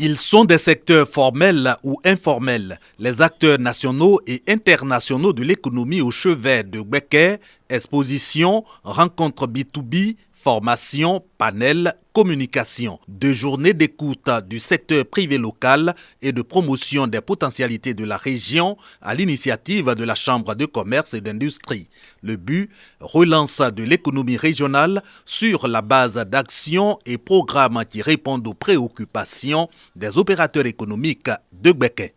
Qu'ils sont des secteurs formels ou informels, les acteurs nationaux et internationaux de l'économie au chevet de Gbeke, expositions, rencontres B2B, formation, panel, communication, 2 journées d'écoute du secteur privé local et de promotion des potentialités de la région à l'initiative de la Chambre de commerce et d'industrie. Le but, relance de l'économie régionale sur la base d'actions et programmes qui répondent aux préoccupations des opérateurs économiques de Gbeke.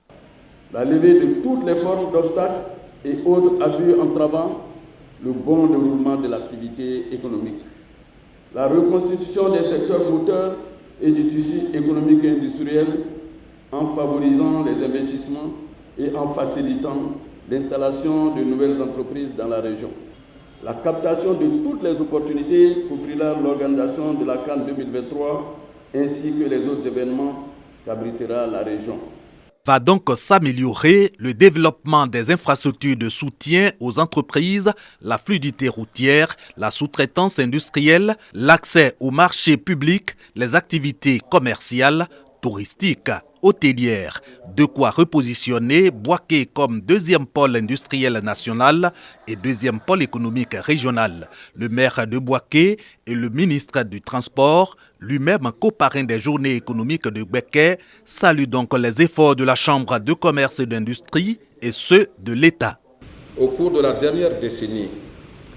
La levée de toutes les formes d'obstacles et autres abus entravant le bon déroulement de l'activité économique. La reconstitution des secteurs moteurs et du tissu économique et industriel en favorisant les investissements et en facilitant l'installation de nouvelles entreprises dans la région. La captation de toutes les opportunités qu'offrira l'organisation de la CAN 2023 ainsi que les autres événements qu'abritera la région. Va donc s'améliorer le développement des infrastructures de soutien aux entreprises, la fluidité routière, la sous-traitance industrielle, l'accès aux marchés publics, les activités commerciales, touristiques, hôtelières. De quoi repositionner Bouaké comme deuxième pôle industriel national et deuxième pôle économique régional. Le maire de Bouaké et le ministre du Transport, lui-même coparrain des journées économiques de Gbeke, salue donc les efforts de la Chambre de commerce et d'industrie et ceux de l'État. Au cours de la dernière décennie,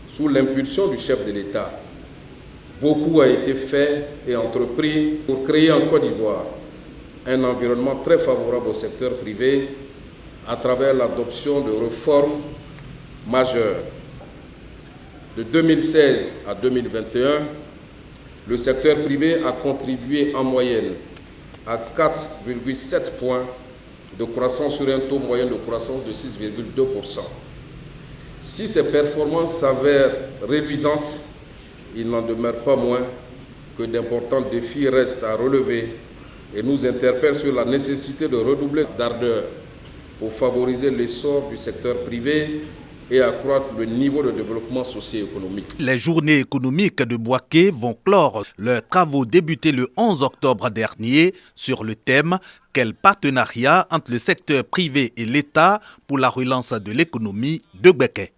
sous l'impulsion du chef de l'État, beaucoup a été fait et entrepris pour créer en Côte d'Ivoire un environnement très favorable au secteur privé à travers l'adoption de réformes majeures. De 2016 à 2021, le secteur privé a contribué en moyenne à 4,7 points de croissance sur un taux moyen de croissance de 6,2%. Si ces performances s'avèrent réduisantes, il n'en demeure pas moins que d'importants défis restent à relever et nous interpellent sur la nécessité de redoubler d'ardeur pour favoriser l'essor du secteur privé et accroître le niveau de développement socio-économique. Les journées économiques de Bouaké vont clore leurs travaux débutés le 11 octobre dernier sur le thème « Quel partenariat entre le secteur privé et l'État pour la relance de l'économie de Gbeke ».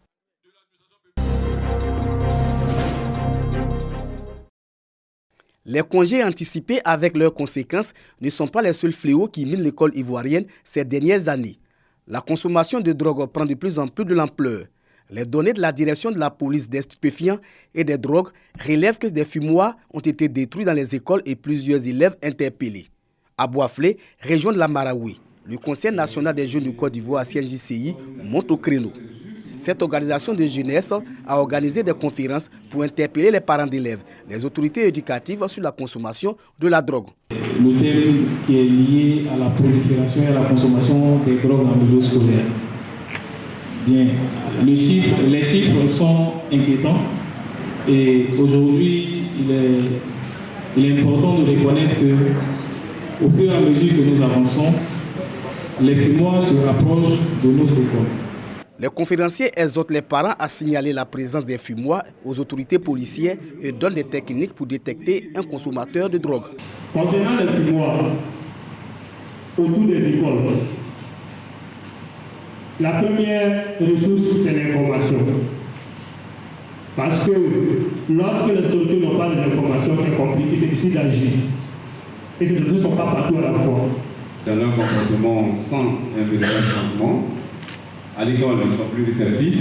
Les congés anticipés avec leurs conséquences ne sont pas les seuls fléaux qui minent l'école ivoirienne ces dernières années. La consommation de drogue prend de plus en plus de l'ampleur. Les données de la direction de la police des stupéfiants et des drogues relèvent que des fumoirs ont été détruits dans les écoles et plusieurs élèves interpellés. À Boisflé, région de la Marawi, le Conseil national des jeunes du Côte d'Ivoire, CNJCI, monte au créneau. Cette organisation de jeunesse a organisé des conférences pour interpeller les parents d'élèves, les autorités éducatives sur la consommation de la drogue. Le thème qui est lié à la prolifération et à la consommation des drogues en milieu scolaire. Bien, les chiffres sont inquiétants et aujourd'hui, il est important de reconnaître qu'au fur et à mesure que nous avançons, les fumoirs se rapprochent de nos écoles. Les conférenciers exhortent les parents à signaler la présence des fumoirs aux autorités policières et donnent des techniques pour détecter un consommateur de drogue. Concernant les fumoirs autour des écoles, la première ressource, c'est l'information. Parce que lorsque les autorités n'ont pas d'informations, c'est compliqué, c'est difficile d'agir. Et ces autorités ne sont pas partout à la fois. Dans un comportement sans un véritable changement, à l'école, ils sont plus réceptifs,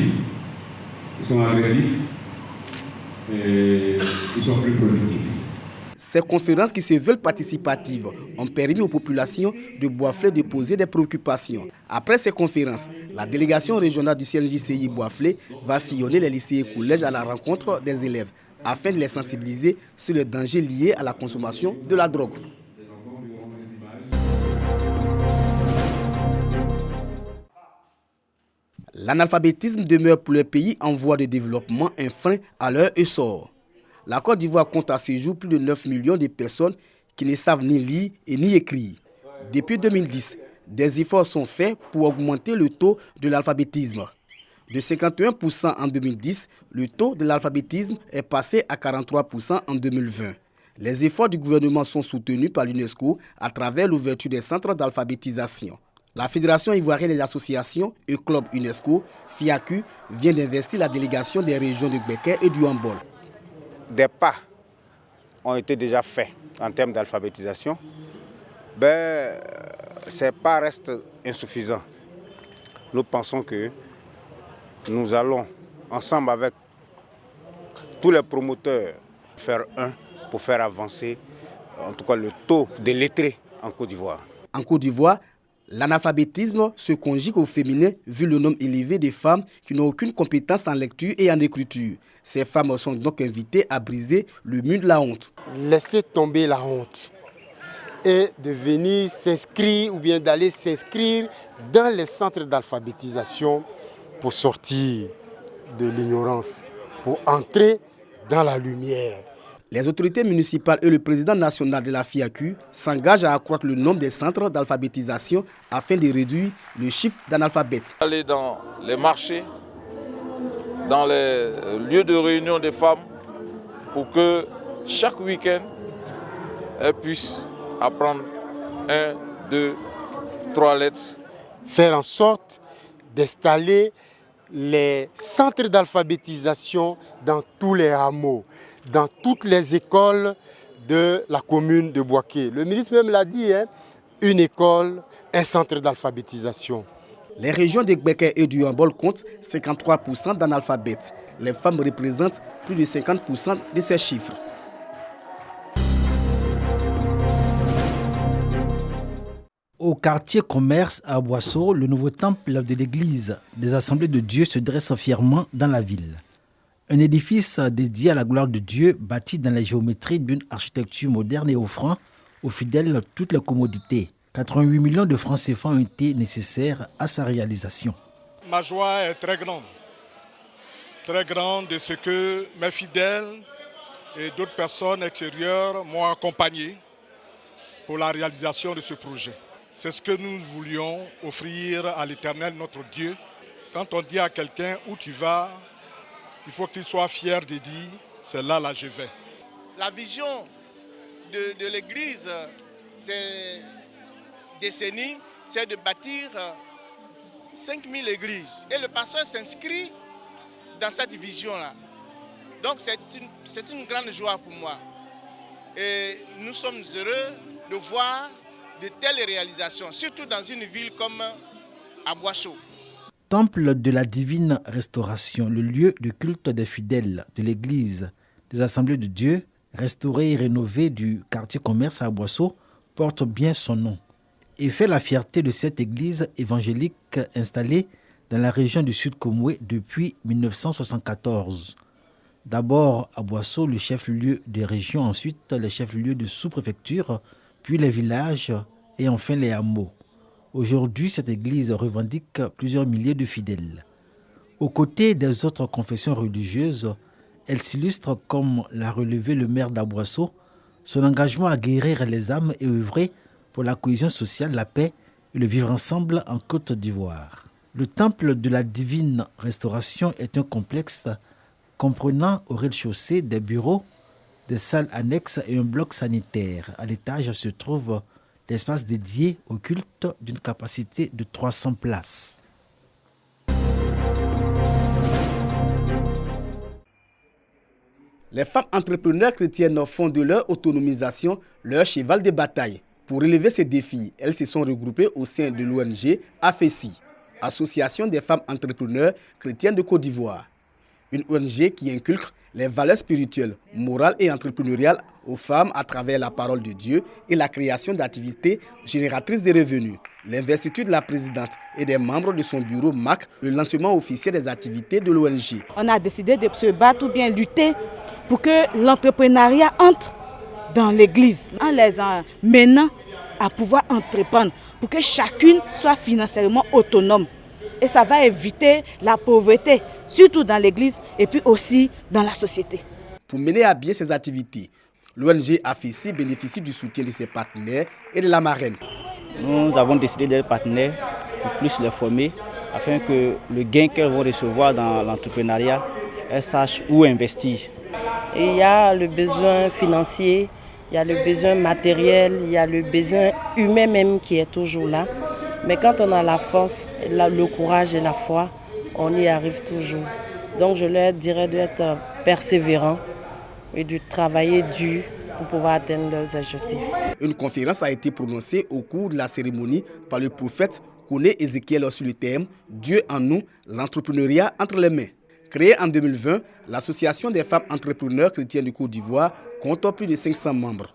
ils sont agressifs et ils sont plus productifs. Ces conférences qui se veulent participatives ont permis aux populations de Boisflé de poser des préoccupations. Après ces conférences, la délégation régionale du CNJCI Boisflé va sillonner les lycées et collèges à la rencontre des élèves afin de les sensibiliser sur les dangers liés à la consommation de la drogue. L'analphabétisme demeure pour les pays en voie de développement un frein à leur essor. La Côte d'Ivoire compte à ce jour plus de 9 millions de personnes qui ne savent ni lire et ni écrire. Depuis 2010, des efforts sont faits pour augmenter le taux de l'alphabétisme. De 51% en 2010, le taux de l'alphabétisme est passé à 43% en 2020. Les efforts du gouvernement sont soutenus par l'UNESCO à travers l'ouverture des centres d'alphabétisation. La Fédération ivoirienne des associations et clubs UNESCO, FIACU, vient d'investir la délégation des régions de Beker et du Hambol. Des pas ont été déjà faits en termes d'alphabétisation. Ces pas restent insuffisants. Nous pensons que nous allons, ensemble avec tous les promoteurs, faire pour faire avancer en tout cas le taux des lettrés en Côte d'Ivoire. En Côte d'Ivoire, l'analphabétisme se conjugue au féminin vu le nombre élevé de femmes qui n'ont aucune compétence en lecture et en écriture. Ces femmes sont donc invitées à briser le mur de la honte. Laisser tomber la honte et de venir s'inscrire ou bien d'aller s'inscrire dans les centres d'alphabétisation pour sortir de l'ignorance, pour entrer dans la lumière. Les autorités municipales et le président national de la FIACU s'engagent à accroître le nombre des centres d'alphabétisation afin de réduire le chiffre d'analphabètes. Aller dans les marchés, dans les lieux de réunion des femmes, pour que chaque week-end, elles puissent apprendre 1, 2, 3 lettres. Faire en sorte d'installer les centres d'alphabétisation dans tous les hameaux, dans toutes les écoles de la commune de Bouaké. Le ministre même l'a dit, une école, un centre d'alphabétisation. Les régions de Beker et du Hambol comptent 53% d'analphabètes. Les femmes représentent plus de 50% de ces chiffres. Au quartier commerce à Boisseau, le nouveau temple de l'église des Assemblées de Dieu se dresse fièrement dans la ville. Un édifice dédié à la gloire de Dieu, bâti dans la géométrie d'une architecture moderne et offrant aux fidèles toutes les commodités. 88 millions de francs CFA ont été nécessaires à sa réalisation. Ma joie est très grande de ce que mes fidèles et d'autres personnes extérieures m'ont accompagné pour la réalisation de ce projet. C'est ce que nous voulions offrir à l'Éternel, notre Dieu. Quand on dit à quelqu'un où tu vas, il faut qu'il soit fier de dire, c'est là je vais. La vision de l'Église, ces décennies, c'est de bâtir 5000 églises. Et le pasteur s'inscrit dans cette vision-là. Donc c'est une grande joie pour moi. Et nous sommes heureux de voir de telles réalisations, surtout dans une ville comme Aboisseau. Temple de la divine restauration, le lieu de culte des fidèles de l'église des Assemblées de Dieu, restauré et rénové du quartier commerce à Boisseau, porte bien son nom et fait la fierté de cette église évangélique installée dans la région du Sud Komoué depuis 1974. D'abord à Boisseau, le chef-lieu de région, ensuite les chefs-lieux de sous-préfecture, puis les villages et enfin les hameaux. Aujourd'hui, cette église revendique plusieurs milliers de fidèles. Aux côtés des autres confessions religieuses, elle s'illustre comme l'a relevé le maire d'Aboisseau, son engagement à guérir les âmes et œuvrer pour la cohésion sociale, la paix et le vivre ensemble en Côte d'Ivoire. Le temple de la divine restauration est un complexe comprenant au rez-de-chaussée des bureaux, des salles annexes et un bloc sanitaire. À l'étage se trouve l'espace dédié au culte d'une capacité de 300 places. Les femmes entrepreneurs chrétiennes font de leur autonomisation leur cheval de bataille. Pour relever ces défis, elles se sont regroupées au sein de l'ONG AFESI, Association des femmes entrepreneurs chrétiennes de Côte d'Ivoire. Une ONG qui inculque les valeurs spirituelles, morales et entrepreneuriales aux femmes à travers la parole de Dieu et la création d'activités génératrices de revenus. L'investiture de la présidente et des membres de son bureau marque le lancement officiel des activités de l'ONG. On a décidé de se battre ou bien lutter pour que l'entrepreneuriat entre dans l'église, en les menant à pouvoir entreprendre, pour que chacune soit financièrement autonome. Et ça va éviter la pauvreté, surtout dans l'église et puis aussi dans la société. Pour mener à bien ces activités, l'ONG AFESI bénéficie du soutien de ses partenaires et de la marraine. Nous avons décidé d'être partenaires pour plus les former, afin que le gain qu'elles vont recevoir dans l'entrepreneuriat, elles sachent où investir. Et il y a le besoin financier il y a le besoin matériel, il y a le besoin humain même qui est toujours là. Mais quand on a la force, le courage et la foi, on y arrive toujours. Donc je leur dirais d'être persévérants et de travailler dur pour pouvoir atteindre leurs objectifs. Une conférence a été prononcée au cours de la cérémonie par le prophète Koné Ézéchiel sur le thème « Dieu en nous, l'entrepreneuriat entre les mains ». Créée en 2020, l'Association des femmes entrepreneurs chrétiennes du Côte d'Ivoire compte plus de 500 membres.